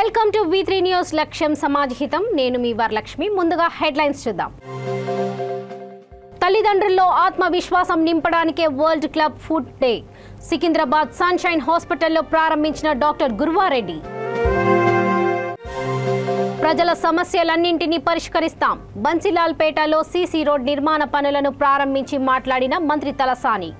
Welcome to V3 news లక్ష్యం సమాజహితం. నేను మీ వరలక్ష్మి. ముందుగా హెడ్లైన్స్ చూద్దాం. తల్లిదండ్రుల్లో ఆత్మవిశ్వాసం నింపడానికే world club foot day Secunderabad sunshine హాస్పిటల్లో ప్రారంభించిన డాక్టర్ గురువారెడ్డి. ప్రజల సమస్యలన్నింటినీ పరిష్కరిస్తాం. బన్సిలాల్పేటలో సీసీ రోడ్ నిర్మాణ పనులను ప్రారంభించి మాట్లాడిన మంత్రి తలసాని.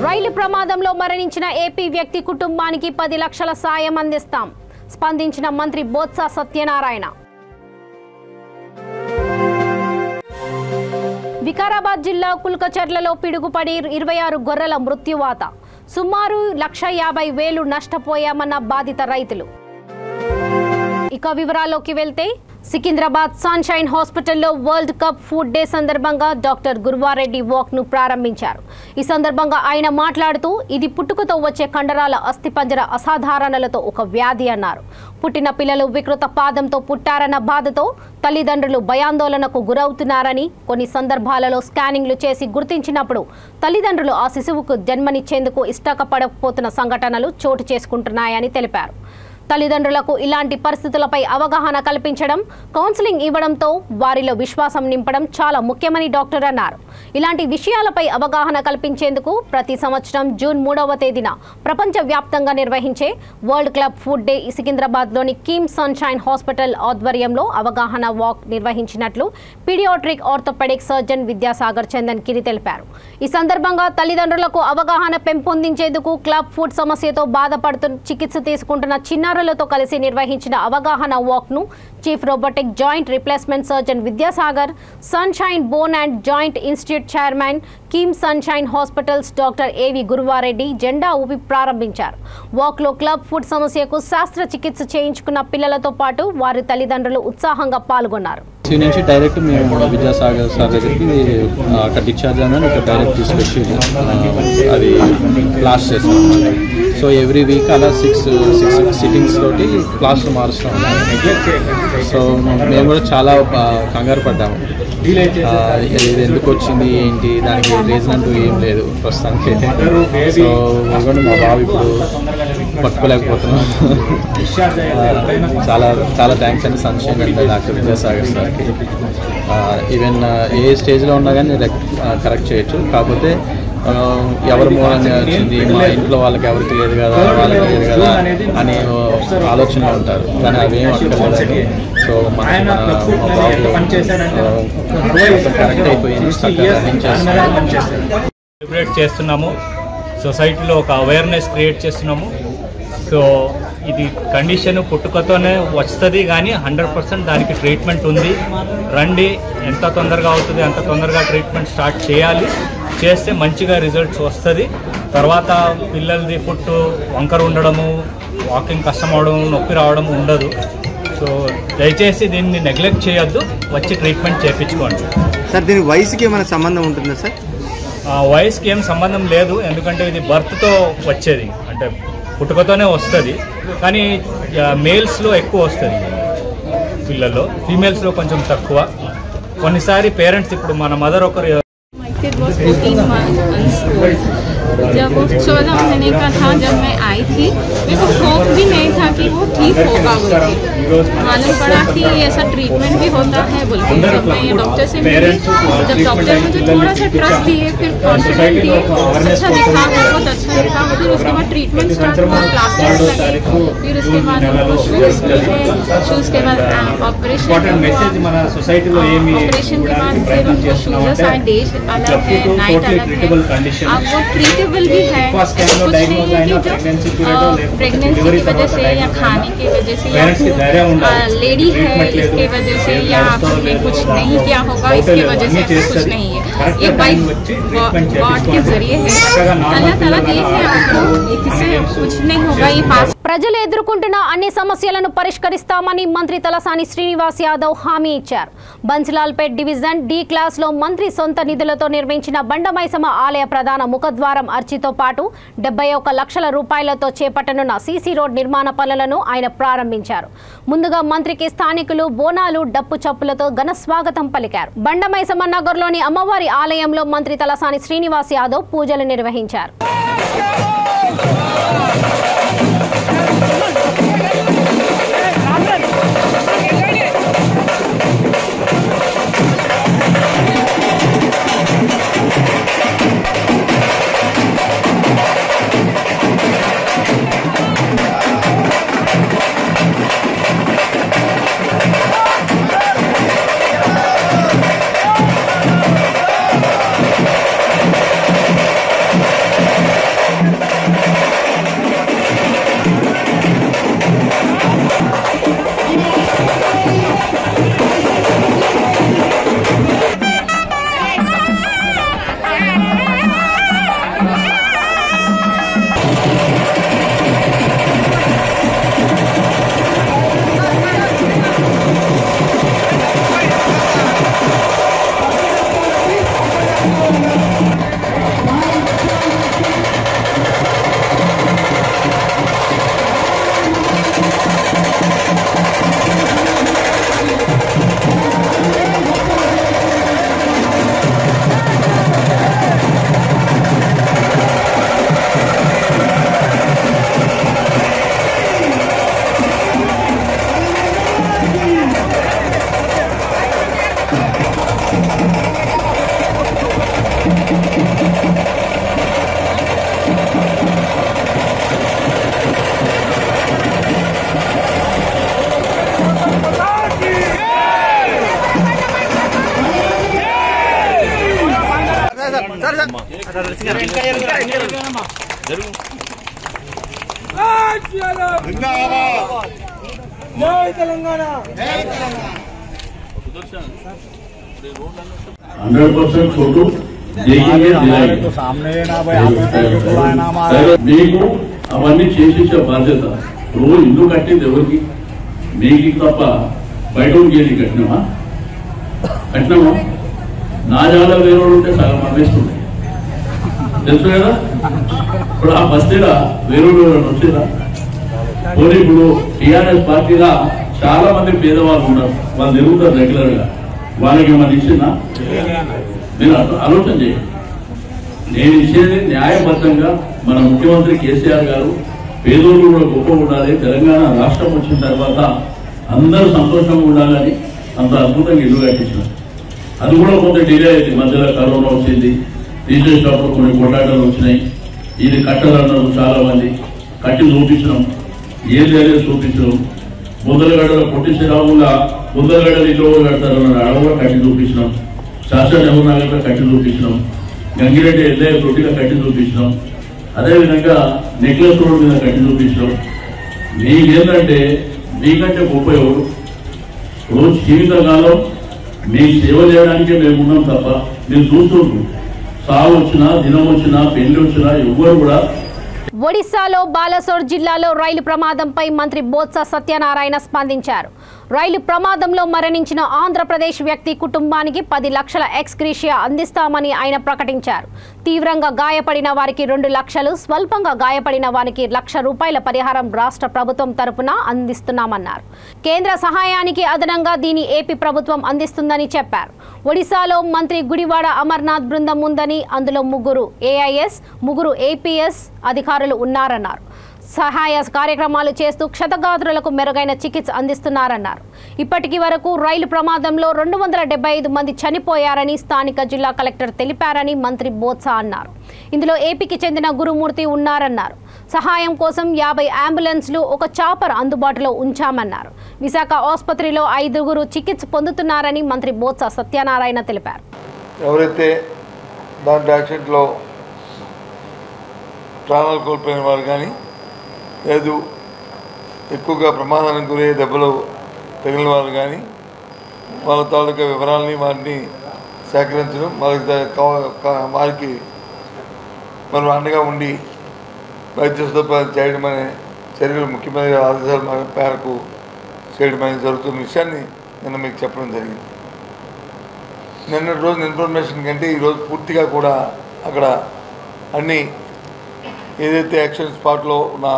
రైలు ప్రమాదంలో మరణించిన ఏపీ వ్యక్తి కుటుంబానికి 10 లక్షల సాయం అందిస్తాం. స్పందించిన మంత్రి బొత్స సత్యనారాయణ. వికారాబాద్ జిల్లా కుల్కచర్లలో పిడుగుపడి 26 గొర్రెల మృత్యువాత. సుమారు 1,50,000 నష్టపోయామన్న బాధిత రైతులు. ఇక వివరాల్లోకి వెళ్తే సికింద్రాబాద్ సన్షైన్ హాస్పిటల్లో వరల్డ్ కప్ ఫుడ్ డే సందర్భంగా డాక్టర్ గురువారెడ్డి వాక్ ను ప్రారంభించారు. ఈ సందర్భంగా ఆయన మాట్లాడుతూ ఇది పుట్టుకతో వచ్చే కండరాల అస్థిపంజర అసాధారణలతో ఒక వ్యాధి అన్నారు. పుట్టిన పిల్లలు వికృత పాదంతో పుట్టారన్న బాధతో తల్లిదండ్రులు భయాందోళనకు గురవుతున్నారని, కొన్ని సందర్భాలలో స్కానింగ్లు చేసి గుర్తించినప్పుడు తల్లిదండ్రులు ఆ శిశువుకు జన్మనిచ్చేందుకు ఇష్టపడకపోతున్న సంఘటనలు చోటు చేసుకుంటున్నాయని తెలిపారు. తల్లిదండ్రులకు ఇలాంటి పరిస్థితులపై అవగాహన కల్పించడం, కౌన్సిలింగ్ ఇవ్వడంతో వారిలో విశ్వాసం నింపడం చాలా ముఖ్యమని డాక్టర్ అన్నారు. ఇలాంటి విషయాలపై అవగాహన కల్పించేందుకు ప్రతి సంవత్సరం జూన్ 3వ తేదీన ప్రపంచవ్యాప్తంగా నిర్వహించే వరల్డ్ క్లబ్ ఫుడ్ డే సికింద్రాబాద్లోని కిమ్ సన్షైన్ హాస్పిటల్ ఆధ్వర్యంలో అవగాహన వాక్ నిర్వహించినట్లు paediatric orthopaedic surgeon Vidyasagar Chandan Giri తెలిపారు. ఈ సందర్భంగా తల్లిదండ్రులకు అవగాహన పెంపొందించేందుకు క్లబ్ ఫుడ్ సమస్యతో బాధపడుతున్న చికిత్స తీసుకుంటున్న చిన్నారులతో కలిసి నిర్వహించిన అవగాహన వాక్ ను chief robotic joint replacement surgeon Vidyasagar, sunshine bone and joint institute chairman Kim sunshine hospitals doctor ఏవి గురువారెడ్డి జెండా ఊపి ప్రారంభించారు. వాక్ లో క్లబ్ ఫుడ్ సమస్యకు శస్త్రచికిత్స చేయించుకున్న పిల్లలతో పాటు వారి తల్లిదండ్రులు ఉత్సాహంగా పాల్గొన్నారు. నుంచి డైరెక్ట్ మేము విద్యాసాగర్ సార్ దగ్గరికి అక్కడ డిశ్చార్జ్ అని ఒక డైరెక్ట్ తీసుకొచ్చి అది క్లాస్ చేస్తాం. సో ఎవ్రీ వీక్ అలా 6 సిట్టింగ్స్ తోటి క్లాసులు మారుస్తాం. సో మేము కూడా చాలా కంగారు పడ్డాము. ఇది ఎందుకు వచ్చింది ఏంటి, దానికి రీజన్ అంటూ ఏం లేదు ప్రస్తుతానికి. సో మా బాబు ఇప్పుడు పట్టుకోలేకపోతున్నాం. చాలా చాలా థ్యాంక్స్ అండి సన్షైన్ అండ్ డాక్టర్ విద్యాసాగర్ సార్కి. ఈవెన్ ఏ స్టేజ్లో ఉన్నా కానీ కరెక్ట్ చేయొచ్చు. కాకపోతే ఎవరి మూలంగా వచ్చింది, మా ఇంట్లో వాళ్ళకి ఎవరికి లేదు కదా, వాళ్ళకి లేదు కదా అని ఆలోచనలో ఉంటారు. కానీ అవేం అక్కర్లేదండి. సో మా బాబు కరెక్ట్ అయిపోయింది. సెలబ్రేట్ చేస్తున్నాము. సొసైటీలో ఒక అవేర్నెస్ క్రియేట్ చేస్తున్నాము. సో ఇది కండిషన్ పుట్టుకతోనే వస్తుంది, కానీ 100% దానికి ట్రీట్మెంట్ ఉంది. రండి, ఎంత తొందరగా అవుతుంది అంత తొందరగా ట్రీట్మెంట్ స్టార్ట్ చేయాలి. చేస్తే మంచిగా రిజల్ట్స్ వస్తుంది. తర్వాత పిల్లలది ఫుట్ వంకర ఉండడము, వాకింగ్ కష్టం అవడం, నొప్పి రావడం ఉండదు. సో దయచేసి దీన్ని నెగ్లెక్ట్ చేయొద్దు, వచ్చి ట్రీట్మెంట్ చేయించుకోండి. సార్ దీనికి వయసుకి ఏమైనా సంబంధం ఉంటుందా సార్? వయసుకి ఏం సంబంధం లేదు, ఎందుకంటే ఇది బర్త్తో వచ్చేది, అంటే పుట్టుకతోనే వస్తుంది. కానీ మేల్స్లో ఎక్కువ వస్తుంది పిల్లల్లో, ఫీమేల్స్లో కొంచెం తక్కువ. కొన్నిసారి పేరెంట్స్, ఇప్పుడు మన మదర్ ఒకరు जब वो 14 महीने का था जब मैं आई थी, मेरे को होप भी नहीं था कि वो ठीक होगा बोल के। मालूम पड़ा कि ऐसा ट्रीटमेंट भी होता है बोल के। जब मैं डॉक्टर से मिली, जब डॉक्टर मुझे थोड़ा सा ट्रस्ट दिए, फिर कॉन्फिडेंट दिए, अच्छा दिखा, बहुत अच्छा दिखा। फिर उसके बाद ट्रीटमेंट स्टार्ट हुआ, क्लासेस लगे, फिर उसके बाद शूज़ के बाद ऑपरेशन के बाद फिर उनको शूज़ आए, डे अलग है, नाइट अलग है। अब वो ट्रीटेबल भी है, कुछ नहीं है कि जो प्रेगनेंसी की वजह से या खाने की वजह से या लेडी है इसके वजह से या आपने कुछ नहीं किया होगा इसके वजह से कुछ नहीं है। ये बाई गॉड के जरिए है, अल्लाह ताला दिए हैं आपको, इससे कुछ नहीं होगा। ये पास ప్రజలు ఎదుర్కొంటున్న అన్ని సమస్యలను పరిష్కరిస్తామని మంత్రి తలసాని శ్రీనివాస్ యాదవ్ హామీ ఇచ్చారు. బన్సిలాల్పేట్ డివిజన్ డి క్లాస్ లో మంత్రి సొంత నిధులతో నిర్మించిన బండమైసమ్మ ఆలయ ప్రధాన ముఖద్వారం అర్చితో పాటు 71 లక్షల రూపాయలతో చేపట్టనున్న సీసీ రోడ్ నిర్మాణ పనులను ఆయన ప్రారంభించారు. ముందుగా మంత్రికి స్థానికులు బోనాలు, డప్పు చప్పులతో ఘన స్వాగతం పలికారు. బండమైసమ్మ నగర్లోని అమ్మవారి ఆలయంలో మంత్రి తలసాని శ్రీనివాస్ యాదవ్ పూజలు నిర్వహించారు. छोटू देखेंगे మీకు అవన్నీ చేసేసే బాధ్యత రోజు ఇల్లు కట్టింది ఎవరికి మీకు తప్ప బయట గేది కట్టినామా నా జాగా వేరే ఉంటే సగం అమ్మేస్తుంది తెలుసు కదా ఇప్పుడు ఆ బస్తీలో వేరే వచ్చిందా పోనీ ఇప్పుడు టీఆర్ఎస్ పార్టీగా చాలా మంది పేదవాళ్ళు ఉన్నారు వాళ్ళు తిరుగుతారు రెగ్యులర్ గా వాళ్ళకి ఏమన్నా ఇచ్చిందా మీరు ఆలోచన చేయండి నేను ఇచ్చేది న్యాయబద్ధంగా మన ముఖ్యమంత్రి కేసీఆర్ గారు పేదోళ్ళు కూడా గొప్ప ఉండాలి తెలంగాణ రాష్ట్రం వచ్చిన తర్వాత అందరూ సంతోషంగా ఉండాలని అంత అద్భుతంగా ఇల్లు కట్టించారు అది కూడా కొంత డిలే అయింది మధ్యలో కరోనా వచ్చింది తీసేసినప్పుడు కొన్ని కొట్లాటలు వచ్చినాయి ఇది కట్టాలన్నారు చాలా మంది కట్టి చూపించడం ఏం లేదు చూపించడం బొందలగడ్డలో పొట్టిశ్రీరాముల బొందలగడ్డలు ఇల్లు కడతారన్నారు ఆడ కూడా కట్టి చూపించడం శాస్త్ర నెహ్రూ కట్టి చూపించడం గంగిరెడ్డి ఎల్లే తొట్టిగా కట్టి చూపించడం అదేవిధంగా నెక్లెస్ రోడ్ మీద కట్టి చూపించడం మీకేంటంటే మీకంటే గొప్ప ఎవరు రోజు జీవితకాలం మీ సేవ చేయడానికే మేము ఉన్నాం తప్ప మీరు చూస్తుంటారు సాగు వచ్చినా దినం వచ్చినా పెళ్లి వచ్చినా ఎవ్వరు కూడా. ఒడిశాలో బాలసోర్ జిల్లాలో రైలు ప్రమాదంపై మంత్రి బొత్స సత్యనారాయణ స్పందించారు. రైలు ప్రమాదంలో మరణించిన ఆంధ్రప్రదేశ్ వ్యక్తి కుటుంబానికి 10 లక్షల ఎక్స్గ్రేషియా అందిస్తామని ఆయన ప్రకటించారు. తీవ్రంగా గాయపడిన వారికి 2 లక్షలు, స్వల్పంగా గాయపడిన వారికి ₹1,00,000 పరిహారం రాష్ట్ర ప్రభుత్వం తరపున అందిస్తున్నామన్నారు. కేంద్ర సహాయానికి అదనంగా దీని ఏపీ ప్రభుత్వం అందిస్తుందని చెప్పారు. ఒడిశాలో మంత్రి గుడివాడ అమర్నాథ్ బృందం ఉందని, అందులో 3 AIS, 3 APS అధికారులు ఉన్నారన్నారు. సహాయ కార్యక్రమాలు చేస్తూ క్షతగాత్రులకు మెరుగైన చికిత్స అందిస్తున్నారన్నారు. ఇప్పటికి వరకు రైలు ప్రమాదంలో 275 మంది చనిపోయారని స్థానిక జిల్లా కలెక్టర్ తెలిపారని మంత్రి బొత్స అన్నారు. ఇందులో ఏపీకి చెందిన గురుమూర్తి ఉన్నారన్నారు. సహాయం కోసం 50 అంబులెన్స్లు, 1 చాపర్ అందుబాటులో ఉంచామన్నారు. విశాఖ ఆసుపత్రిలో 5 చికిత్స పొందుతున్నారని మంత్రి బొత్స సత్యనారాయణ తెలిపారు. ఎవరైతే దాంట్లో యాక్సిడెంట్లో ప్రాణాలు కోల్పోయిన వారు కానీ లేదు ఎక్కువగా ప్రమాదానికి గురయ్యే దెబ్బలు తగిలిన వారు కానీ వాళ్ళ తాలూకా వివరాలని వాటిని సేకరించడం, వారికి మనం అండగా ఉండి వైద్య సదుపాయాలు చేయడం అనే చర్యలు ముఖ్యమైన ఆదేశాల మేరకు చేయడం అనేది జరుగుతున్న విషయాన్ని నిన్న మీకు చెప్పడం జరిగింది. నిన్నటి రోజు ఇన్ఫర్మేషన్ కంటే ఈరోజు పూర్తిగా కూడా అక్కడ అన్ని ఏదైతే యాక్షన్ స్పాట్లో ఉన్న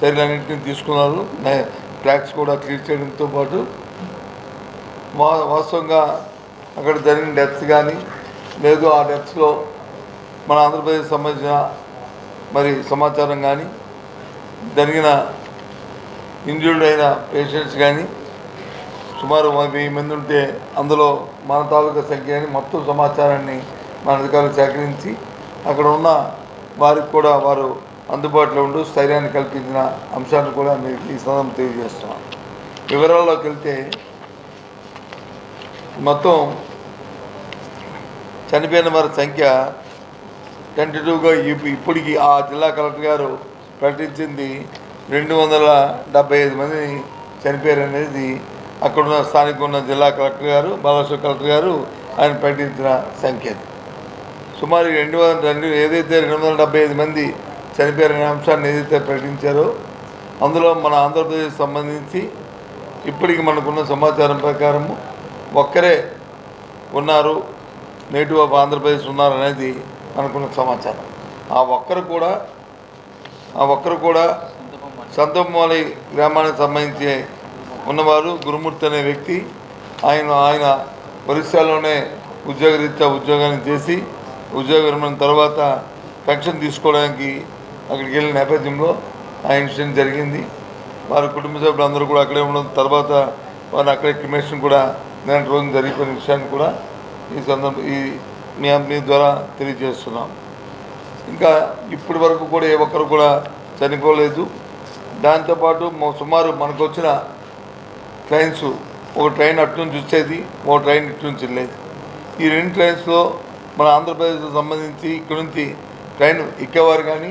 చర్యలన్నింటినీ తీసుకున్నారు. ట్రాక్స్ కూడా క్లియర్ చేయడంతో పాటు వాస్తవంగా అక్కడ జరిగిన డెత్స్ కానీ లేదు ఆ డెత్స్లో మన ఆంధ్రప్రదేశ్ సంబంధించిన మరి సమాచారం కానీ జరిగిన ఇంజ్యూర్డ్ అయిన పేషెంట్స్ కానీ సుమారు 1000 మంది ఉంటే అందులో మన తాలూకా సంఖ్య కానీ మొత్తం సమాచారాన్ని మన అధికారులు సేకరించి అక్కడ ఉన్న వారికి కూడా వారు అందుబాటులో ఉంటూ స్థైర్యాన్ని కల్పించిన అంశాన్ని కూడా మీకు ఈ సందర్భంగా తెలియజేస్తున్నాం. వివరాల్లోకి వెళ్తే మొత్తం చనిపోయిన వారి సంఖ్య 22గా ఇప్పటికి ఆ జిల్లా కలెక్టర్ గారు ప్రకటించింది 275 మందిని చనిపోయారనేది అక్కడున్న స్థానిక ఉన్న జిల్లా కలెక్టర్ గారు, బాలాసోర్ కలెక్టర్ గారు ఆయన ప్రకటించిన సంఖ్య. సుమారు ఏదైతే 275 మంది చనిపోయారనే అంశాన్ని ఏదైతే ప్రకటించారో అందులో మన ఆంధ్రప్రదేశ్ సంబంధించి ఇప్పటికి మనకున్న సమాచారం ప్రకారము ఒక్కరే ఉన్నారు, నేటివ్ ఆఫ్ ఆంధ్రప్రదేశ్ ఉన్నారు అనేది మనకున్న సమాచారం. ఆ ఒక్కరు కూడా సంతమాలి గ్రామానికి సంబంధించి ఉన్నవారు గురుమూర్తి అనే వ్యక్తి. ఆయన ఒరిస్సాలోనే ఉద్యోగరీత్యా ఉద్యోగాన్ని చేసి ఉద్యోగ విరమణ తర్వాత పెన్షన్ తీసుకోవడానికి అక్కడికి వెళ్ళిన నేపథ్యంలో ఆ ఇన్సిడెంట్ జరిగింది. వారి కుటుంబ సభ్యులు అందరూ కూడా అక్కడే ఉండడం తర్వాత వారిని అక్కడే క్రిమేషన్ కూడా నేను రోజు జరిగిపోయిన విషయాన్ని కూడా ఈ సందర్భం మీ ద్వారా తెలియజేస్తున్నాం. ఇంకా ఇప్పటి వరకు కూడా ఏ ఒక్కరు కూడా చనిపోలేదు. దాంతోపాటు సుమారు మనకు వచ్చిన ట్రైన్స్, ఒక ట్రైన్ అటు నుంచి వచ్చేది, ఒక ట్రైన్ ఇటు నుంచి వెళ్ళేది. ఈ 2 ట్రైన్స్లో మన ఆంధ్రప్రదేశ్కు సంబంధించి ఇక్కడ నుంచి ట్రైన్ ఎక్కేవారు కానీ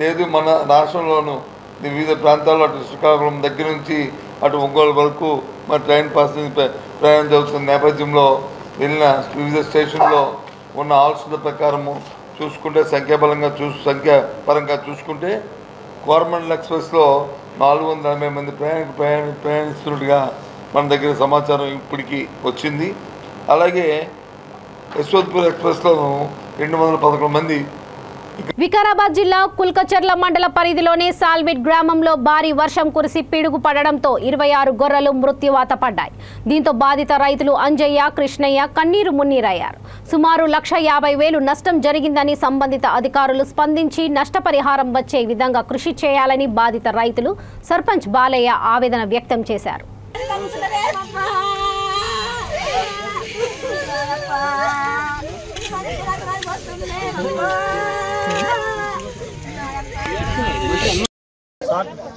లేదు మన రాష్ట్రంలోనూ వివిధ ప్రాంతాల్లో అటు శ్రీకాకుళం దగ్గర నుంచి అటు ఒంగోలు వరకు మన ట్రైన్ ప్రయాణం జరుగుతున్న నేపథ్యంలో వెళ్ళిన వివిధ స్టేషన్లో ఉన్న హాల్స్ల ప్రకారము చూసుకుంటే సంఖ్యాపరంగా చూసుకుంటే కోరమండల్ ఎక్స్ప్రెస్లో 480 మంది ప్రయాణిస్తున్నట్టుగా మన దగ్గర సమాచారం ఇప్పటికీ వచ్చింది. అలాగే యశ్వంత్పూర్ ఎక్స్ప్రెస్లో 211 మంది. వికారాబాద్ జిల్లా కుల్కచర్ల మండల పరిధిలోని సాల్విట్ గ్రామంలో భారీ వర్షం కురిసి పిడుగు పడడంతో 26 గొర్రెలు మృత్యువాత పడ్డాయి. దీంతో బాధిత రైతులు అంజయ్య, కృష్ణయ్య కన్నీరు మున్నీరయ్యారు. సుమారు 1,50,000 నష్టం జరిగిందని సంబంధిత అధికారులు స్పందించి నష్టపరిహారం వచ్చే విధంగా కృషి చేయాలని బాధిత రైతులు సర్పంచ్ బాలయ్య ఆవేదన వ్యక్తం చేశారు.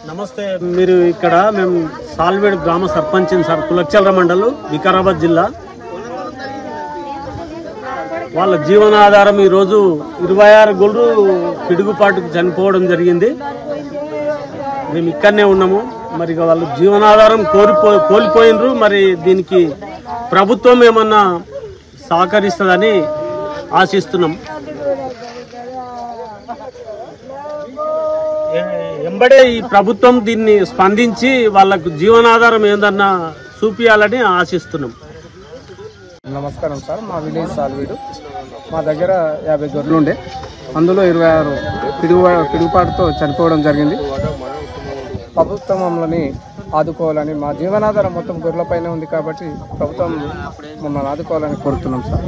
నమస్తే. మీరు ఇక్కడ మేము సాల్వేడ్ గ్రామ సర్పంచ్ సార్, కులచర్ల మండలం, వికారాబాద్ జిల్లా. వాళ్ళ జీవనాధారం ఈరోజు 26 గొర్రెలు పిడుగుపాటుకు చనిపోవడం జరిగింది. మేము ఇక్కడనే ఉన్నాము. మరి వాళ్ళు జీవనాధారం కోల్పోయినరు. మరి దీనికి ప్రభుత్వం ఏమన్నా సహకరిస్తుందని ఆశిస్తున్నాం. వెంబడే ఈ ప్రభుత్వం దీన్ని స్పందించి వాళ్ళకు జీవనాధారం ఏందన్నా చూపించాలని ఆశిస్తున్నాం. నమస్కారం సార్. మా విలేజ్ సాల్వీడు. మా దగ్గర 50 గొర్రెలు ఉండే, అందులో 26 పిడుగుపాటుతో చనిపోవడం జరిగింది. ప్రభుత్వం మమ్మల్ని ఆదుకోవాలని, మా జీవనాధారం మొత్తం గొర్రెలపైనే ఉంది కాబట్టి ప్రభుత్వం మమ్మల్ని ఆదుకోవాలని కోరుతున్నాం సార్.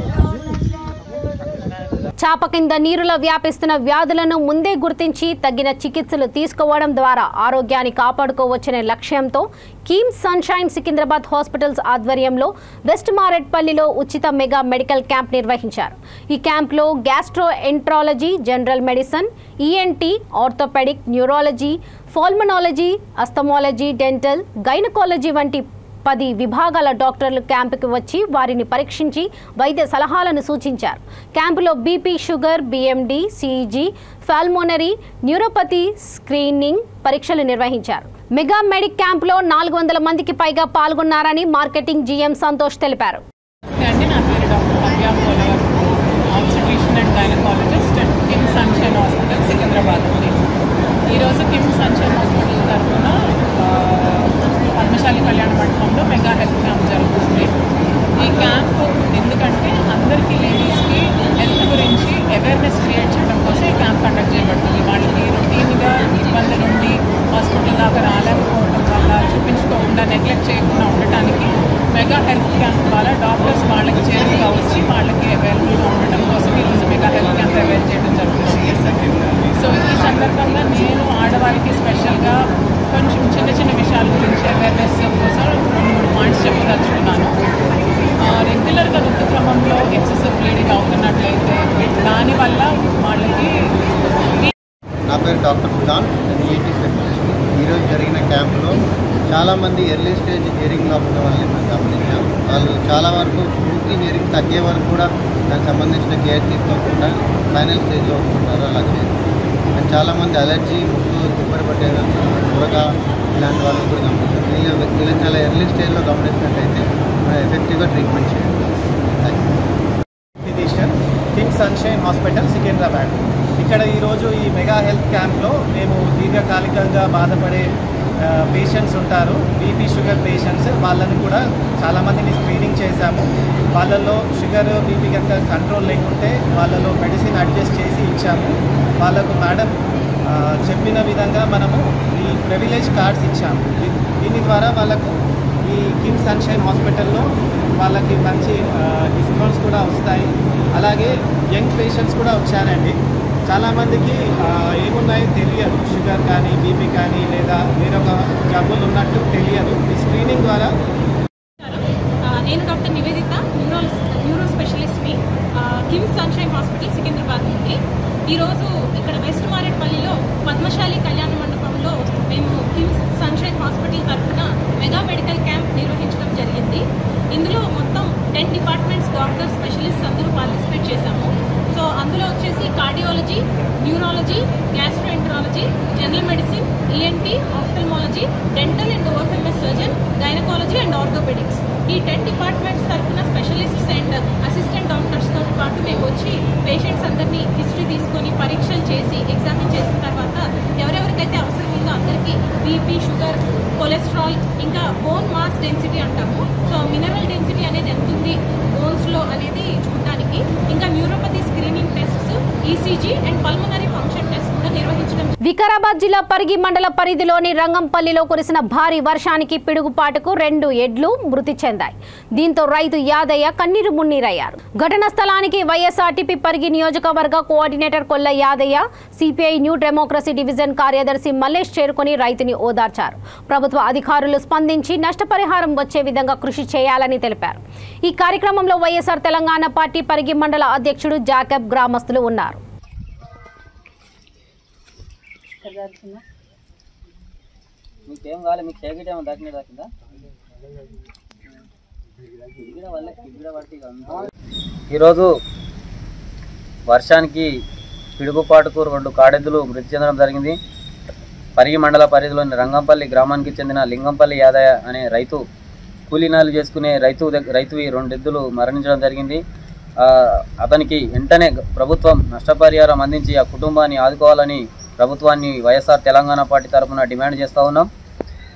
చాప కింద నీరులో వ్యాపిస్తున్న వ్యాధులను ముందే గుర్తించి తగిన చికిత్సలు తీసుకోవడం ద్వారా ఆరోగ్యాన్ని కాపాడుకోవచ్చనే లక్ష్యంతో కిమ్స్ సన్షైన్ సికింద్రాబాద్ హాస్పిటల్స్ ఆధ్వర్యంలో వెస్ట్ మారేట్పల్లిలో ఉచిత మెగా మెడికల్ క్యాంప్ నిర్వహించారు. ఈ క్యాంప్లో gastroenterology, general medicine, ENT, orthopaedic, neurology, pulmonology, asthmology, dental, gynaecology వంటి 10 విభాగాల డాక్టర్లు క్యాంపుకి వచ్చి వారిని పరీక్షించి వైద్య సలహాలను సూచించారు. క్యాంపులో BP, sugar, BMD, CEG, pulmonary, neuropathy screening పరీక్షలు నిర్వహించారు. మెగా మెడిక్ క్యాంపులో 400 మందికి పైగా పాల్గొన్నారని మార్కెటింగ్ జీఎం సంతోష్ తెలిపారు. ఈరోజు కిమ్స్ సన్షైన్ హాస్పిటల్ తరఫున పద్మశాలి కళ్యాణ మండపంలో మెగా హెల్త్ క్యాంప్ జరుగుతుంది. ఈ క్యాంప్ ఎందుకంటే అందరికీ లేడీస్కి హెల్త్ గురించి అవేర్నెస్ క్రియేట్ చేయడం కోసం ఈ క్యాంప్ కండక్ట్ చేయబడుతుంది. వాళ్ళకి రొటీన్గా ఇబ్బంది నుండి హాస్పిటల్ దాకా రాలేకపోవడం వల్ల చూపించుకోకుండా నెగ్లెక్ట్ చేయకుండా ఉండటానికి మెగా హెల్త్ క్యాంప్ ద్వారా డాక్టర్స్ వాళ్ళకి చేరువుగా వచ్చి వాళ్ళకి అవైలబుల్గా ఉండడం కోసం ఈరోజు మెగా హెల్త్ క్యాంప్ అవైల్ చేయడం జరుగుతుంది. సో ఈ సందర్భంగా నేను ఆడవాళ్ళకి స్పెషల్గా కొంచెం చిన్న విషయాల గురించి అవేర్నెస్ కోసం 2-3 పాయింట్స్ చెప్పదలుచుకున్నాను. రెగ్యులర్గా ఋతుక్రమంలో ఎక్సెసివ్ బ్లీడింగ్ అవుతున్నట్లయితే దానివల్ల వాళ్ళకి. నా పేరు డాక్టర్ సుధాన్, ఈఎన్టీ స్పెషలిస్ట్. ఈరోజు జరిగిన క్యాంపులో చాలామంది ఎర్లీ స్టేజ్ హియరింగ్ లాస్ ఉన్న వాళ్ళని మనం గమనించాం. వాళ్ళు చాలా వరకు పూర్తి హియరింగ్ తగ్గే వరకు కూడా దానికి సంబంధించిన కేర్ తీసుకోకుండా ఫైనల్ స్టేజ్లో వస్తుంటారు. అలాగే అండ్ చాలామంది అలర్జీ, ముక్కు తుప్పరి పట్టేది, త్వరగా ఇలాంటి వాళ్ళని కూడా గమనించాం. వీళ్ళని చాలా ఎర్లీ స్టేజ్లో గమనించినట్టయితే మనం ఎఫెక్టివ్గా ట్రీట్మెంట్ చేయాలి. ఫిజిషియన్, కిమ్స్ సన్షైన్ హాస్పిటల్, సికింద్రాబాద్. ఇక్కడ ఈరోజు ఈ మెగా హెల్త్ క్యాంప్లో మేము దీర్ఘకాలికంగా బాధపడే పేషెంట్స్ ఉంటారు, బీపీ, షుగర్ పేషెంట్స్. వాళ్ళని కూడా చాలామందిని స్క్రీనింగ్ చేశాము. వాళ్ళల్లో షుగర్, బీపీ కనుక కంట్రోల్ లేకుంటే వాళ్ళలో మెడిసిన్ అడ్జస్ట్ చేసి ఇచ్చాము. వాళ్ళకు మేడం చెప్పిన విధంగా మనము ఈ ప్రివిలేజ్ కార్డ్స్ ఇచ్చాము. దీని ద్వారా వాళ్ళకు ఈ కిమ్స్ సన్షైన్ హాస్పిటల్లో వాళ్ళకి మంచి డిస్కౌంట్స్ కూడా వస్తాయి. అలాగే యంగ్ పేషెంట్స్ కూడా వచ్చారండి. చాలామందికి ఏమున్నాయో తెలియదు, షుగర్ కానీ, బీపీ కానీ, లేదా వేరొక జబ్బులు ఉన్నట్టు తెలియదు. ఈ స్క్రీనింగ్ ద్వారా. నేను డాక్టర్ నివేదిత, న్యూరో స్పెషలిస్ట్ని, కిమ్స్ సన్షైన్ హాస్పిటల్, సికింద్రాబాద్ నుండి. ఈరోజు ఇక్కడ వెస్ట్ మారేట్పల్లిలో పద్మశాలి కళ్యాణ మండపంలో మేము కిమ్స్ సన్షైన్ హాస్పిటల్ తరఫున మెగా మెడికల్ క్యాంప్ నిర్వహించడం జరిగింది. ఇందులో మొత్తం 10 డిపార్ట్మెంట్స్ డాక్టర్స్ స్పెషలిస్ట్ అందరూ పార్టిసిపేట్ చేశాము. సో అందులో వచ్చేసి cardiology, neurology, gastroenterology, general medicine, ENT, ophthalmology, dental and OFMS surgeon, gynaecology and orthopaedics. ఈ 10 డిపార్ట్మెంట్స్ తరఫున స్పెషలిస్ట్స్ అండ్ అసిస్టెంట్ డాక్టర్స్తో పాటు మేము వచ్చి పేషెంట్స్ అందరినీ హిస్టరీ తీసుకొని పరీక్షలు చేసి ఎగ్జామిన్ చేసిన తర్వాత ఎవరెవరికైతే అవసరం ఉందో అందరికీ బీపీ, షుగర్, కొలెస్ట్రాల్, ఇంకా బోన్ మాస్ డెన్సిటీ అంటాము. సో మినరల్ డెన్సిటీ అనేది ఎంత ఉంది బోన్స్లో అనేది చూడడానికి, ఇంకా neuropathy screening tests, ECG and pulmonary function test కూడా నిర్వహించడం. వికారాబాద్ జిల్లా పరిగి మండల పరిధిలోని రంగంపల్లిలో కురిసిన భారీ వర్షానికి పిడుగుపాటుకు 2 ఎడ్లు మృతి చెందాయి. దీంతో రైతు యాదయ్య కన్నీరు మున్నీరయ్యారు. ఘటనా స్థలానికి వైఎస్ఆర్టీపీ పరిగి నియోజకవర్గ కోఆర్డినేటర్ కొల్ల యాదయ్య, సిపిఐ న్యూ డెమోక్రసీ డివిజన్ కార్యదర్శి మల్లేష్ చేరుకుని రైతుని ఓదార్చారు. ప్రభుత్వ అధికారులు స్పందించి నష్టపరిహారం వచ్చే విధంగా కృషి చేయాలని తెలిపారు. ఈ కార్యక్రమంలో వైఎస్ఆర్ తెలంగాణ పార్టీ పరిగి మండల అధ్యక్షుడు జాకబ్, గ్రామస్తులు ఉన్నారు. మీకేం కావాలి? మీకు చేకిట్ ఏమో దాకిందా? ఈరోజు వర్షానికి పిడుగుపాటుకు 2 కాడెద్దులు మృతి చెందడం జరిగింది. పరిగి మండల పరిధిలోని రంగంపల్లి గ్రామానికి చెందిన లింగంపల్లి యాదయ్య అనే రైతు కూలీనాలు చేసుకునే రైతువి 2 ఎద్దులు మరణించడం జరిగింది. అతనికి వెంటనే ప్రభుత్వం నష్టపరిహారం అందించి ఆ కుటుంబాన్ని ఆదుకోవాలని ప్రభుత్వాన్ని వైఎస్ఆర్ తెలంగాణ పార్టీ తరఫున డిమాండ్ చేస్తూ ఉన్నాం.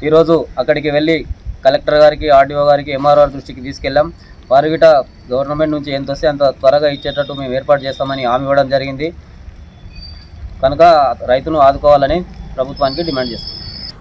ఈరోజు అక్కడికి వెళ్ళి కలెక్టర్ గారికి, ఆర్డీఓ గారికి, ఎంఆర్ఓ దృష్టికి తీసుకెళ్ళాం. వారు గిట గవర్నమెంట్ నుంచి ఎంత వస్తే అంత త్వరగా ఇచ్చేటట్టు మేము ఏర్పాటు చేస్తామని హామీ ఇవ్వడం జరిగింది. కనుక రైతును ఆదుకోవాలని ప్రభుత్వానికి డిమాండ్ చేస్తాం.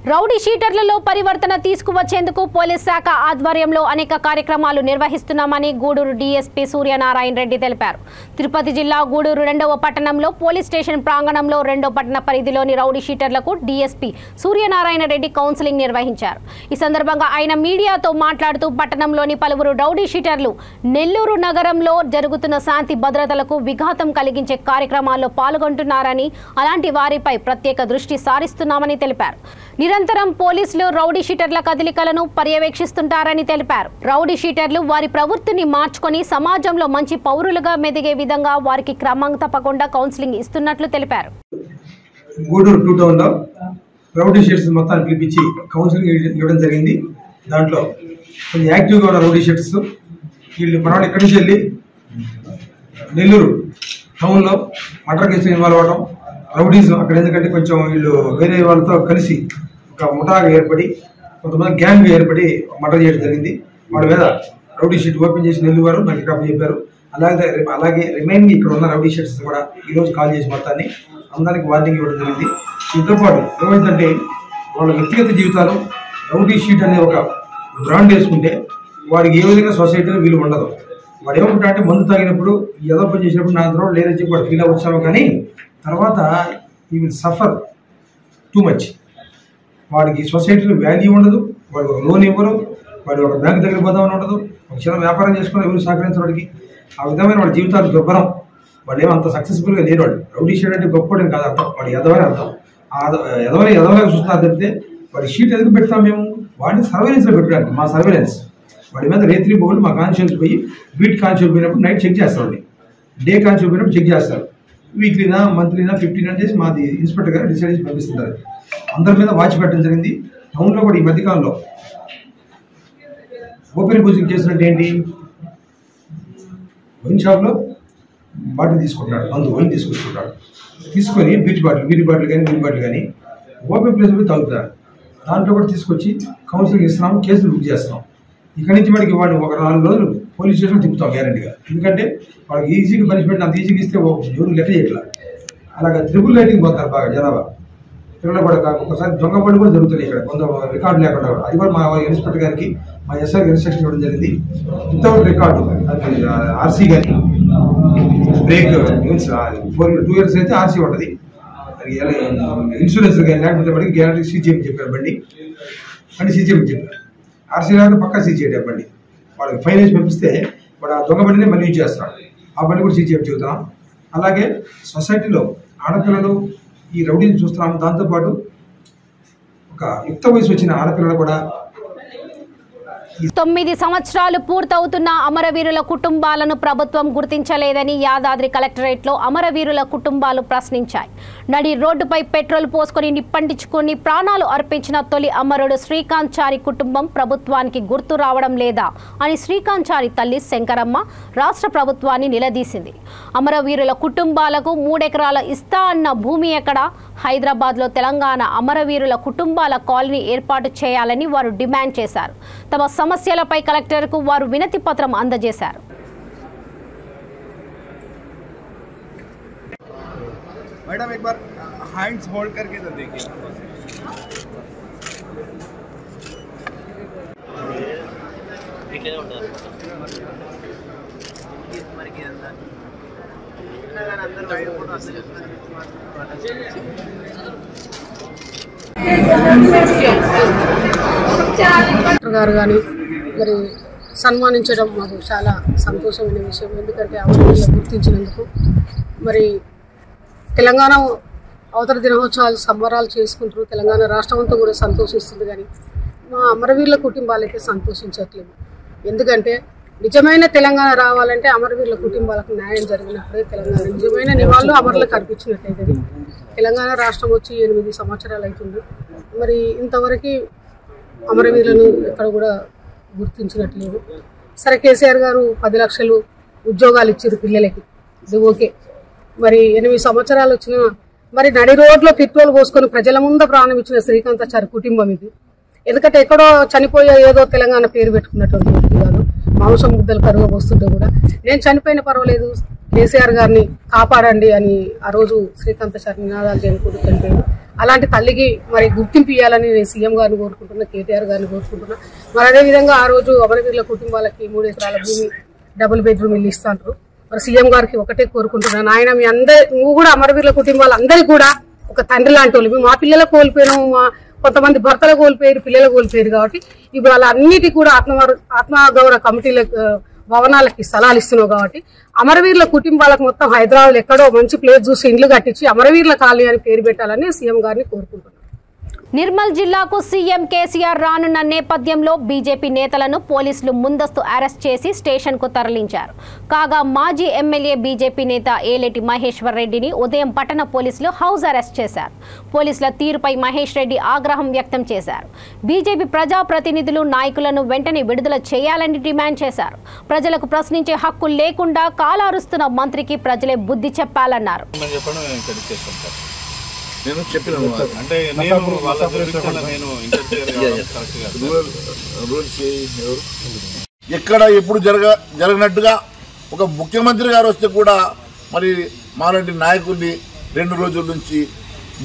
రౌడీ షీటర్లలో పరివర్తన తీసుకువచ్చేందుకు పోలీస్ శాఖ ఆధ్వర్యంలో అనేక కార్యక్రమాలు నిర్వహిస్తున్నామని గూడూరు డీఎస్పీ సూర్యనారాయణ రెడ్డి తెలిపారు. తిరుపతి జిల్లా గూడూరు 2వ పట్టణంలో పోలీస్ స్టేషన్ ప్రాంగణంలో 2వ పట్టణ పరిధిలోని రౌడీ షీటర్లకు డీఎస్పీ సూర్యనారాయణ రెడ్డి కౌన్సిలింగ్ నిర్వహించారు. ఈ సందర్భంగా ఆయన మీడియాతో మాట్లాడుతూ పట్టణంలోని పలువురు రౌడీ షీటర్లు నెల్లూరు నగరంలో జరుగుతున్న శాంతి భద్రతలకు విఘాతం కలిగించే కార్యక్రమాల్లో పాల్గొంటున్నారని, అలాంటి వారిపై ప్రత్యేక దృష్టి సారిస్తున్నామని తెలిపారు. నిరంతరం పోలీసులు రౌడీ షీటర్ల కదలికలను పర్యవేక్షిస్తుంటారని తెలిపారు. రౌడీ షీటర్లు వారి ప్రవృత్తిని మార్చుకొని సమాజంలో మంచి పౌరులుగా మెదిగే విధంగా వారికి క్రమం తప్పకుండా కౌన్సిలింగ్ ఇస్తున్నట్లు తెలిపారు. గూడూరు 2 టౌన్లో రౌడీ షీటర్స్ మొత్తాన్ని పిలిపించి కౌన్సిలింగ్ ఇవ్వడం జరిగింది. దాంట్లో కొంచెం యాక్టివ్గా ఉన్న రౌడీ షీటర్స్ వీళ్ళు మనవాళ్ళు ఇక్కడి నుంచి వెళ్ళి నెల్లూరు టౌన్లో మర్డర్ కేసులో ఇన్వాల్వ్ అవ్వడం, రౌడీస్ అక్కడ ఎందుకంటే కొంచెం వీళ్ళు వేరే వాళ్ళతో కలిసి ఒక ముఠాగా ఏర్పడి కొంతమంది గ్యాంగ్ ఏర్పడి మర్డర్ చేయడం జరిగింది. వాళ్ళ మీద రౌడీ షీట్ ఓపెన్ చేసి నెల్లూరు నాకు ఇక్కడ చెప్పారు. అలాగే రిమైనింగ్ ఇక్కడ ఉన్న రౌడీ షీట్స్ కూడా ఈరోజు కాల్ చేసి మొత్తాన్ని అందరికి వార్నింగ్ ఇవ్వడం జరిగింది. దీంతో పాటు ఏమైందంటే వాళ్ళ వ్యక్తిగత జీవితాలు రౌడీ షీట్ అనే ఒక బ్రాండ్ వేసుకుంటే వాడికి ఏ విధంగా సొసైటీలో వీలు ఉండదు. వాడు ఏమనుకుంటా అంటే మందు తాగినప్పుడు ఏదో పని చేసినప్పుడు నా ద్వారా లేదని చెప్పి వాడు ఫీల్ అవ్వచ్చాము, కానీ తర్వాత ఈ విల్ సఫర్ టూ మచ్. వాడికి సొసైటీలో వాల్యూ ఉండదు, వాడికి ఒక లోన్ ఇవ్వరు, వాడు ఒక బ్యాంక్ దగ్గర పోదామని ఉండదు, ఒక చిన్న వ్యాపారం చేసుకుని ఎవరు సహకరించడానికి ఆ విధమైన వాడి జీవితాలు దుర్భరం. వాడు ఏమంత సక్సెస్ఫుల్గా లేని వాడు. రౌడీ షీట్ అంటే గొప్పవాడని కాదు అర్థం, వాడు ఎదవని అర్థం. ఎదవలాగా చూస్తున్నారు తప్పితే వాడి షీట్ ఎందుకు పెడతాం మేము? వాడిని సర్వేలెన్స్లో పెట్టడానికి. మా సర్వేలెన్స్ వాడి మీద రేత్రి పోగొట్టు మా కాన్షియన్స్ పోయి బీట్ కాన్షియన్స్ పోయినప్పుడు నైట్ చెక్ చేస్తామండి, డే కాన్షియన్స్ పోయినప్పుడు చెక్ చేస్తారు. వీక్లీనా మంత్లీనా 15 అని చేసి మాది ఇన్స్పెక్టర్ గారు డిసైడ్ చేసి పంపిస్తున్నారు. అందరి మీద వాచ్ పెట్టడం జరిగింది. టౌన్లో కూడా ఈ మధ్యకాలంలో ఓపెన్ పూజింగ్ చేసినట్టు ఏంటి, వైన్ షాప్లో బాటిల్ తీసుకుంటాడు, మందు వైన్ తీసుకొచ్చుకుంటాడు, తీసుకొని బీట్ బాటిల్ కానీ ఓపెన్ ప్లేస్ పోయి తాగుతారు. దాంట్లో కూడా తీసుకొచ్చి కౌన్సిలింగ్ ఇస్తున్నాము, కేసులు బుక్ చేస్తున్నాం. ఇక్కడి నుంచి వాడికి వాడిని ఒక 4 రోజులు పోలీస్ స్టేషన్లో తిప్పుతాం గ్యారెంటీగా. ఎందుకంటే వాళ్ళకి ఈజీగా పనిష్మెంట్ అంత ఈజీగా ఇస్తే ఎవరు లెక్క చేయట్లా. అలాగా ట్రిపుల్ రైటింగ్ పోతారు బాగా జనాభా. పిల్లలు కూడా ఒకసారి దొంగ పడి కూడా జరుగుతుంది ఇక్కడ, కొంత రికార్డు లేకుండా. అది కూడా మా ఇన్స్పెక్టర్ గారికి మా ఎస్ఐ ఇన్స్ట్రక్షన్ ఇవ్వడం జరిగింది. వితౌట్ రికార్డు ఆర్సీ కానీ బ్రేక్ మీన్స్ 2 years అయితే ఆర్సీ ఉంటుంది, ఇన్సూరెన్స్ కానీ లేకపోతే వాడికి గ్యారెంటీ సీజ్ చేయమని చెప్పారు. బండి సీజ్ చేయమని చెప్పారు. ఆర్సీ లేకపోతే పక్కా సీజ్ చేయడం బండి. వాడికి ఫైన్ వేసి పంపిస్తే వాడు ఆ దొంగ బండినే మళ్ళీ యూజ్ చేస్తాడు. ఆ బండి కూడా సీజ్ చేయమని చెబుతున్నాం. అలాగే సొసైటీలో ఆడపిల్లలు ఈ రౌడీని చూస్తున్నాము. దాంతోపాటు ఒక యుక్త వయసు వచ్చిన ఆడపిల్లలు కూడా 9 సంవత్సరాలు పూర్తవుతున్న అమరవీరుల కుటుంబాలను ప్రభుత్వం గుర్తించలేదని యాదాద్రి కలెక్టరేట్లో అమరవీరుల కుటుంబాలు ప్రశ్నించాయి. నడి రోడ్డుపై పెట్రోల్ పోసుకొని నిప్పంటించుకుని ప్రాణాలు అర్పించిన తొలి అమరుడు శ్రీకాంత్ చారి కుటుంబం ప్రభుత్వానికి గుర్తు రావడం లేదా అని శ్రీకాంత్ చారి తల్లి శంకరమ్మ రాష్ట్ర ప్రభుత్వాన్ని నిలదీసింది. అమరవీరుల కుటుంబాలకు 3 ఎకరాల ఇస్తా అన్న భూమి ఎక్కడ? హైదరాబాద్లో తెలంగాణ అమరవీరుల కుటుంబాల కాలనీ ఏర్పాటు చేయాలని వారు డిమాండ్ చేశారు. తమ సమస్యలపై కలెక్టర్కు వారు వినతి పత్రం అందజేశారు. मैडम एक बार हैंड्स होल्ड करके तो देखिए. గారు కానీ మరి సన్మానించడం మాకు చాలా సంతోషమైన విషయం. ఎందుకంటే అమరవీరులు గుర్తించినందుకు మరి తెలంగాణ అవతర దినోత్సవాలు సంబరాలు చేసుకుంటారు. తెలంగాణ రాష్ట్రం అంతా కూడా సంతోషిస్తుంది. కానీ మా అమరవీరుల కుటుంబాలైతే సంతోషించట్లేదు. ఎందుకంటే నిజమైన తెలంగాణ రావాలంటే అమరవీరుల కుటుంబాలకు న్యాయం జరిగినప్పుడే తెలంగాణ నిజమైన నివాళులు అమరులకు అర్పించినట్లయితే. తెలంగాణ రాష్ట్రం వచ్చి 8 సంవత్సరాలు అవుతుంది. మరి ఇంతవరకు అమరవీరులను ఎక్కడ కూడా గుర్తించినట్లేదు. సరే కేసీఆర్ గారు 10 లక్షలు ఉద్యోగాలు ఇచ్చారు పిల్లలకి, ఇది ఓకే. మరి 8 సంవత్సరాలు వచ్చినా మరి నడి రోడ్లో పెట్రోల్ పోసుకొని ప్రజల ముందు ప్రాణం ఇచ్చిన శ్రీకాంత్ చారి కుటుంబం ఇది. ఎందుకంటే ఎక్కడో చనిపోయే ఏదో తెలంగాణ పేరు పెట్టుకున్నటువంటి వ్యక్తి కాదు. మాంసం ముద్దలు కరువు వస్తుంటే కూడా నేను చనిపోయిన పర్వాలేదు కేసీఆర్ గారిని కాపాడండి అని ఆ రోజు శ్రీకాంత్ చారి నినాదాలు చేయకుండా చనిపోయాడు. అలాంటి తల్లికి మరి గుర్తింపు ఇవ్వాలని నేను సీఎం గారిని కోరుకుంటున్నా, కేటీఆర్ గారిని కోరుకుంటున్నా. మరి అదేవిధంగా ఆ రోజు అమరవీరుల కుటుంబాలకి 3 ఎకరాల భూమి డబుల్ బెడ్రూమ్ ఇల్లు ఇస్తాంటారు. మరి సీఎం గారికి ఒకటే కోరుకుంటున్నాను, ఆయన మీ నువ్వు కూడా అమరవీరుల కుటుంబాలందరికీ కూడా ఒక తండ్రి లాంటి వాళ్ళు. మా పిల్లలు కోల్పోయినాము, మా కొంతమంది భర్తలు కోల్పోయారు, పిల్లలు కోల్పోయారు. కాబట్టి ఇప్పుడు అలా అన్నిటి కూడా ఆత్మగౌరవ కమిటీల భవనాలకి స్థలాలు ఇస్తున్నావు. కాబట్టి అమరవీరుల కుటుంబాలకు మొత్తం హైదరాబాద్ ఎక్కడో మంచి ప్లేస్ చూసి ఇండ్లు కట్టించి అమరవీరుల కాలనీ అని పేరు పెట్టాలని సీఎం గారిని కోరుకుంటున్నాను. నిర్మల్ జిల్లాకు సీఎం కేసీఆర్ రానున్న నేపథ్యంలో బీజేపీ నేతలను పోలీసులు ముందస్తు అరెస్ట్ చేసి స్టేషన్కు తరలించారు. కాగా మాజీ ఎమ్మెల్యే బీజేపీ నేత ఏలేటి మహేశ్వర్ రెడ్డిని ఉదయం పట్టణ పోలీసులు హౌస్ అరెస్ట్ చేశారు. పోలీసుల తీరుపై మహేష్ రెడ్డి ఆగ్రహం వ్యక్తం చేశారు. బీజేపీ ప్రజాప్రతినిధులు నాయకులను వెంటనే విడుదల చేయాలని డిమాండ్ చేశారు. ప్రజలకు ప్రశ్నించే హక్కు లేకుండా కాలారుస్తున్న మంత్రికి ప్రజలే బుద్ధి చెప్పాలన్నారు. నేను చెప్పిన అంటే ఎక్కడ ఎప్పుడు జరగనట్టుగా ఒక ముఖ్యమంత్రి గారు వస్తే కూడా మరి మాలాంటి నాయకుల్ని 2 రోజుల నుంచి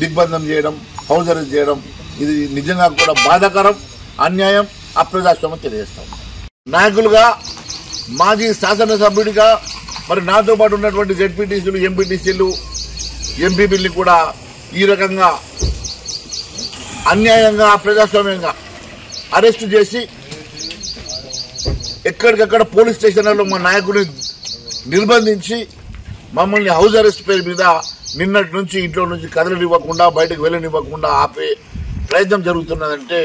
దిగ్బంధం చేయడం, హౌస్ అరెస్ట్ చేయడం, ఇది నిజంగా కూడా బాధాకరం, అన్యాయం, అప్రజాస్వామ్యం తెలియజేస్తాం. నాయకులుగా మాజీ శాసనసభ్యుడిగా మరి నాతో పాటు ఉన్నటువంటి జెడ్పీటీసీలు, ఎంపీటీసీలు, ఎంపీపీల్ని కూడా ఈ రకంగా అన్యాయంగా, అప్రజాస్వామ్యంగా అరెస్టు చేసి ఎక్కడికక్కడ పోలీస్ స్టేషన్లలో మా నాయకుడిని నిర్బంధించి మమ్మల్ని హౌస్ అరెస్ట్ పేరు మీద నిన్నటి నుంచి ఇంట్లో నుంచి కదలనివ్వకుండా, బయటకు వెళ్ళనివ్వకుండా ఆపే ప్రయత్నం జరుగుతున్నదంటే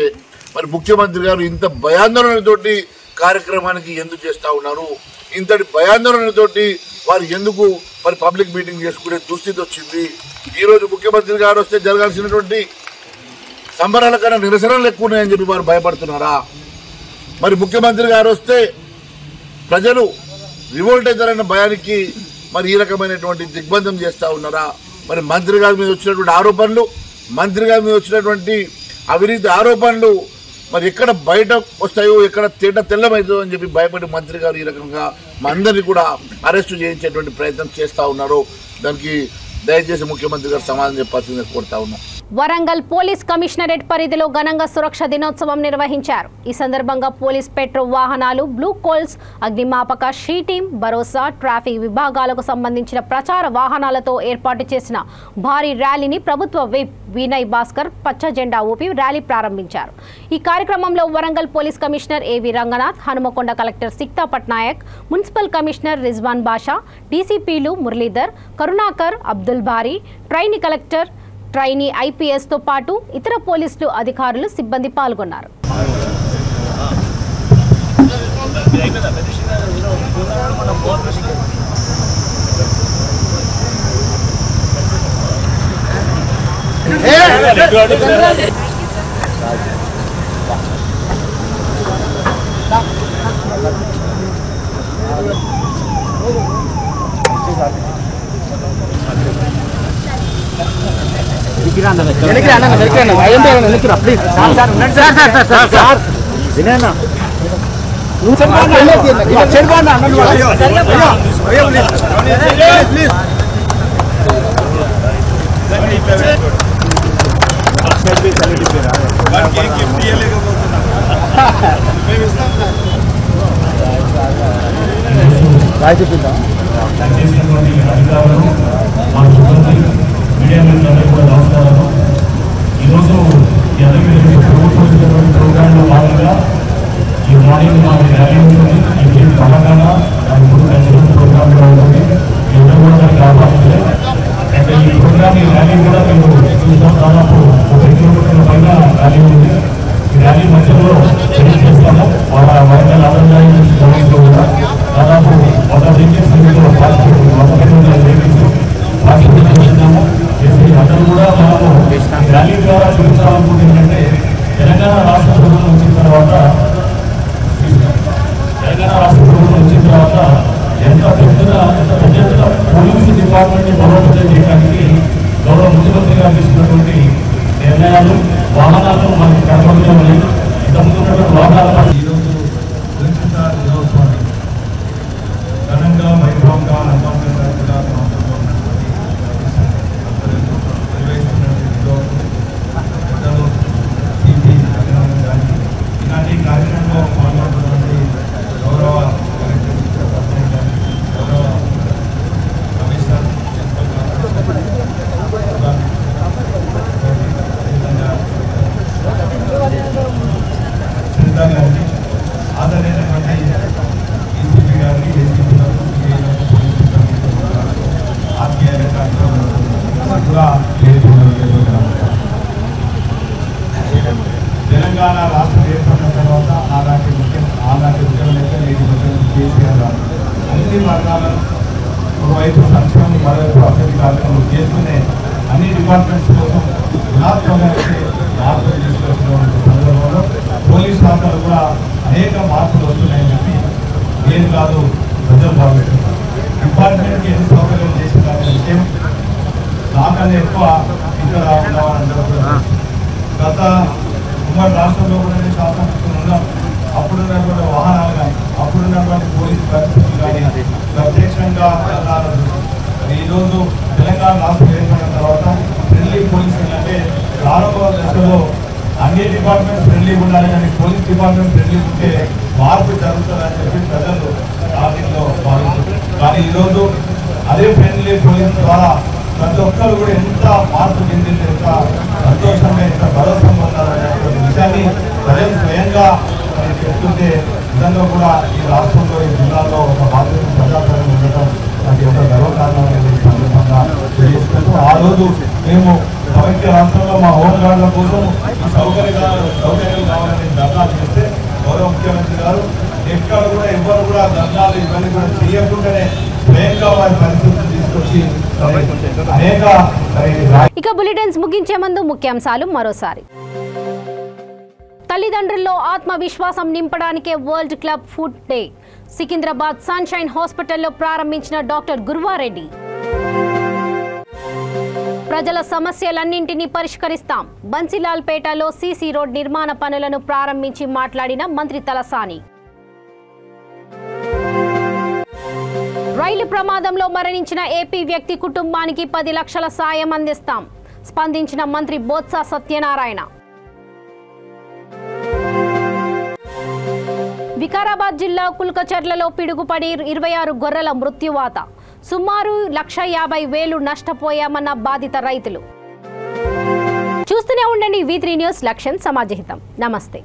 మరి ముఖ్యమంత్రి గారు ఇంత భయాందోళనతోటి కార్యక్రమానికి ఎందుకు చేస్తూ ఉన్నారు? ఇంతటి భయాందోళనతోటి వారు ఎందుకు మరి పబ్లిక్ మీటింగ్ చేసుకునే దుస్థితి వచ్చింది? ఈరోజు ముఖ్యమంత్రి గారు వస్తే జరగాల్సినటువంటి సంబరాల కన్నా నిరసనలు ఎక్కువ ఉన్నాయని చెప్పి వారు భయపడుతున్నారా? మరి ముఖ్యమంత్రి గారు వస్తే ప్రజలు రివోల్ట్ అవుతారన్న భయానికి మరి ఈ రకమైనటువంటి దిగ్బంధం చేస్తూ ఉన్నారా? మరి మంత్రి గారి మీద వచ్చినటువంటి ఆరోపణలు, మంత్రి గారి మీద వచ్చినటువంటి అవినీతి ఆరోపణలు మరి ఎక్కడ బయట వస్తాయో, ఎక్కడ తెల్లమైందో అని చెప్పి భయపడి మంత్రి గారు ఈ రకంగా మా అందరినీ కూడా అరెస్టు చేయించేటువంటి ప్రయత్నం చేస్తూ ఉన్నారు. దానికి దయచేసి ముఖ్యమంత్రి గారు సమాధానం చెప్పాల్సిందిగా కోరుతా ఉన్నాం. వరంగల్ పోలీస్ కమిషనరేట్ పరిధిలో ఘనంగా సురక్ష దినోత్సవం నిర్వహించారు. ఈ సందర్భంగా పోలీస్ పెట్రో వాహనాలు, బ్లూ కోల్స్, అగ్నిమాపక షీ టీం, భరోసా, ట్రాఫిక్ విభాగాలకు సంబంధించిన ప్రచార వాహనాలతో ఏర్పాటు చేసిన భారీ ర్యాలీని ప్రభుత్వ విప్ వినయ్ భాస్కర్ పచ్చ జెండా ఊపి ర్యాలీ ప్రారంభించారు. ఈ కార్యక్రమంలో Warangal police commissioner AV Ranganath, Hanumakonda collector Sikta Patnaik, municipal commissioner Rizwan Basha, డీసీపీలు Muralidhar, Karunakar, Abdul Bari, trainee collector, trainee ఐపీఎస్తో పాటు ఇతర పోలీసులు, అధికారులు, సిబ్బంది పాల్గొన్నారు. ఈరోజు ప్రోగ్రాంలో భాగంగా ఈ మార్నింగ్ మాకు ర్యాలీ ఉంటుంది. ఈ తెలంగాణ ప్రోగ్రాంలో ఉంటుంది. ఎవరు కూడా దానికి ఆహ్వానించలేదు. అంటే ఈ ప్రోగ్రామ్ ఈ ర్యాలీ కూడా మేము చూసాం. దాదాపు 1 కిలోమీటర్ల పైన ర్యాలీ ఉంది. ఈ ర్యాలీ మధ్యలో ఫినిష్ చేస్తాము. వాళ్ళ వరంగల్ అదర్గాయి కూడా దాదాపు 100 వెహికల్స్ పార్టిసిపేట్ చేస్తున్నాము. అందరూ కూడా మనము ర్యాలీ ద్వారా చూపించాలనుకుంటే ఏంటంటే తెలంగాణ రాష్ట్ర ప్రభుత్వం వచ్చిన తర్వాత ఎంత పెద్ద పోలీసు డిపార్ట్మెంట్ని బలోపేతం చేయడానికి గౌరవ ముఖ్యమంత్రి గారు తీసుకున్నటువంటి నిర్ణయాలు వాహనాలు మనకి కనపడుతున్నాయి. ఇంతకుముందు ఉన్నటువంటి వాహనాలు ఈరోజు దినోత్సవాన్ని ఘనంగా వైభవంగా నందంగా కూడా ఇలాంటి కార్యక్రమంలో పాల్గొన్నటువంటి గౌరవ గౌరవ కమిషనర్ సునీత గారికి ఆదరైనటువంటి ఈసీపీ గారికి ఏసీపీ ఆర్టీఐ కార్యక్రమం కూడా తెలంగాణ రాష్ట్రం ఏర్పడిన తర్వాత అలాంటి ఉద్యమనేత నేటి ముఖ్యమంత్రి కేసీఆర్ గారు అన్ని వర్గాలను ఒకవైపు సంక్షేమం మరోవైపు అభివృద్ధి కార్యక్రమాలు చేస్తూనే అన్ని డిపార్ట్మెంట్స్ కోసం గుణాత్మకమైన మార్పులు తీసుకొచ్చినటువంటి సందర్భంలో పోలీస్ శాఖలు కూడా అనేక మార్పులు వస్తున్నాయని చెప్పి నేను కాదు ప్రజలు భావిస్తున్నారు. డిపార్ట్మెంట్కి ఎన్ని సౌకర్యాలు చేసిన విషయం నాకన్నా ఎక్కువ ఇక్కడ ఉన్నవారందరూ గత ఉమ్మడి రాష్ట్రంలో కూడా నేను శాసనసభ్యులు ఉన్నాం. అప్పుడున్నటువంటి వాహనాలు కానీ అప్పుడున్నటువంటి పోలీసు పరిస్థితులు కానీ ప్రత్యక్షంగా ఈరోజు తెలంగాణ రాష్ట్రం ఏర్పడిన తర్వాత ఫ్రెండ్లీ పోలీసింగ్ అంటే ప్రారంభ దశలో అన్ని డిపార్ట్మెంట్స్ ఫ్రెండ్లీ ఉండాలి కానీ పోలీస్ డిపార్ట్మెంట్ ఫ్రెండ్లీ ఉంటే మార్పు జరుగుతుందని చెప్పి ప్రజలు స్టార్టింగ్లో భావించారు. కానీ ఈరోజు అదే ఫ్రెండ్లీ పోలీస్ ద్వారా ప్రతి ఒక్కరు కూడా ఎంత మార్పు చెందింది, ఎంత సంతోషంగా ఎంత భరోసంగా ఉన్నారనేటువంటి విషయాన్ని ప్రజలు స్వయంగా చెప్తుంటే నిజంగా కూడా ఈ రాష్ట్రంలో ఈ జిల్లాలో ఒక బాధ్యత ప్రజాప్రతినిధి ఉండటం అది ఒక గర్వకారణం అనేది సందర్భంగా తెలియజేస్తూ ఆ రోజు మేము సమైక్య రాష్ట్రంలో మా హోంగార్డుల కోసం ఈ సౌకర్యాలు కావాలని ధర్నాలు చేస్తే గౌరవ ముఖ్యమంత్రి గారు ఎక్కడ కూడా ఎవరు కూడా ధర్నాలు ఇవన్నీ కూడా చేయకుండానే స్వయంగా వారి పరిస్థితులు తీసుకొచ్చి అనేక ఇక బులెటిన్స్ ముగించే ముందు ముఖ్యాంశాలు మరోసారి. తల్లిదండ్రుల్లో ఆత్మవిశ్వాసం నింపడానికే world club foot day Secunderabad sunshine హాస్పిటల్లో ప్రారంభించిన డాక్టర్ గురువారెడ్డి. ప్రజల సమస్యలన్నింటినీ పరిష్కరిస్తాం. బన్సీలాల్పేటలో సీసీ రోడ్ నిర్మాణ పనులను ప్రారంభించి మాట్లాడిన మంత్రి తలసాని. రైలు ప్రమాదంలో మరణించిన ఏపీ వ్యక్తి కుటుంబానికి 10 లక్షల సాయం అందిస్తాం. స్పందించిన మంత్రి బొత్స సత్యనారాయణ. వికారాబాద్ జిల్లా కుల్కచర్లలో పిడుగుపడి 26 గొర్రెల మృత్యువాత. సుమారు 1,50,000 నష్టపోయామన్న బాధిత రైతులు. చూస్తూనే ఉండండి V3 న్యూస్. లక్ష్యం సమాజహితం. నమస్తే.